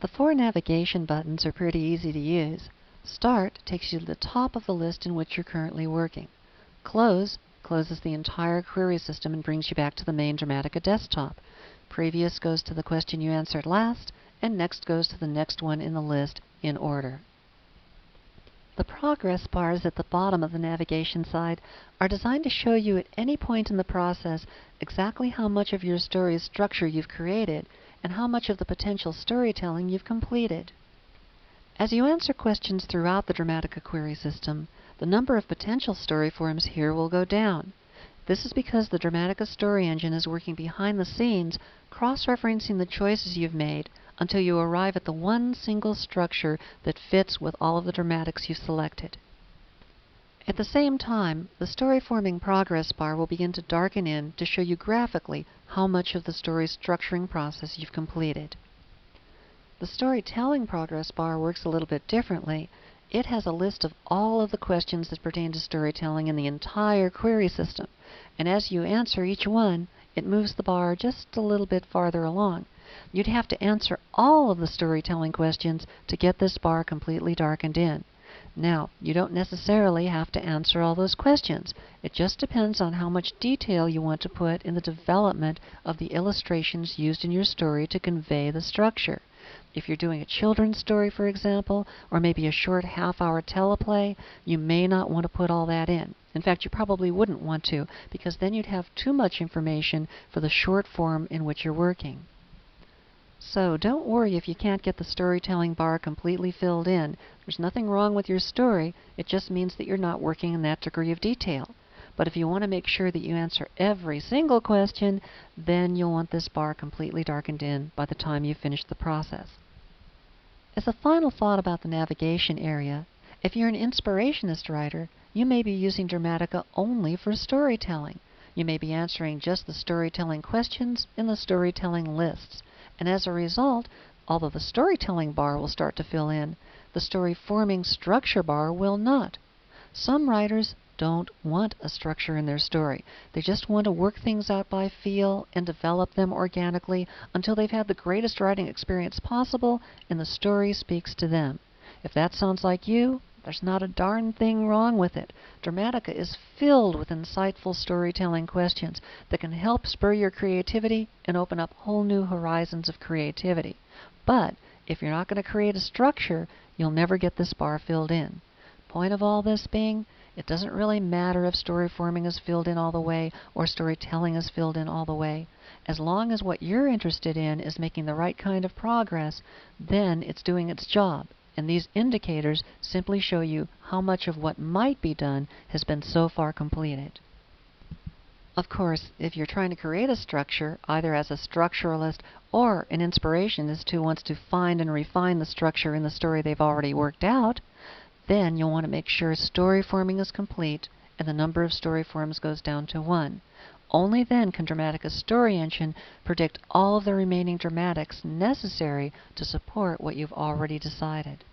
The 4 navigation buttons are pretty easy to use. Start takes you to the top of the list in which you're currently working. Close closes the entire query system and brings you back to the main Dramatica desktop. Previous goes to the question you answered last, and next goes to the next one in the list in order. The progress bars at the bottom of the navigation side are designed to show you at any point in the process exactly how much of your story's structure you've created and how much of the potential storytelling you've completed. As you answer questions throughout the Dramatica query system, the number of potential story forms here will go down. This is because the Dramatica story engine is working behind the scenes, cross-referencing the choices you've made until you arrive at the one single structure that fits with all of the dramatics you've selected. At the same time, the story-forming progress bar will begin to darken in to show you graphically how much of the story's structuring process you've completed. The storytelling progress bar works a little bit differently. It has a list of all of the questions that pertain to storytelling in the entire query system, and as you answer each one, it moves the bar just a little bit farther along. You'd have to answer all of the storytelling questions to get this bar completely darkened in. Now, you don't necessarily have to answer all those questions. It just depends on how much detail you want to put in the development of the illustrations used in your story to convey the structure. If you're doing a children's story, for example, or maybe a short half-hour teleplay, you may not want to put all that in. In fact, you probably wouldn't want to, because then you'd have too much information for the short form in which you're working. So don't worry if you can't get the storytelling bar completely filled in. There's nothing wrong with your story. It just means that you're not working in that degree of detail. But if you want to make sure that you answer every single question, then you'll want this bar completely darkened in by the time you've finished the process. As a final thought about the navigation area, if you're an inspirationist writer, you may be using Dramatica only for storytelling. You may be answering just the storytelling questions in the storytelling lists. And as a result, although the storytelling bar will start to fill in, the story-forming structure bar will not. Some writers don't want a structure in their story. They just want to work things out by feel and develop them organically until they've had the greatest writing experience possible and the story speaks to them. If that sounds like you, there's not a darn thing wrong with it. Dramatica is filled with insightful storytelling questions that can help spur your creativity and open up whole new horizons of creativity. But if you're not going to create a structure, you'll never get this bar filled in. Point of all this being, it doesn't really matter if story forming is filled in all the way or storytelling is filled in all the way. As long as what you're interested in is making the right kind of progress, then it's doing its job. And these indicators simply show you how much of what might be done has been so far completed. Of course, if you're trying to create a structure, either as a structuralist or an inspirationist who wants to find and refine the structure in the story they've already worked out, then you'll want to make sure story forming is complete and the number of story forms goes down to 1. Only then can Dramatica's story engine predict all of the remaining dramatics necessary to support what you've already decided.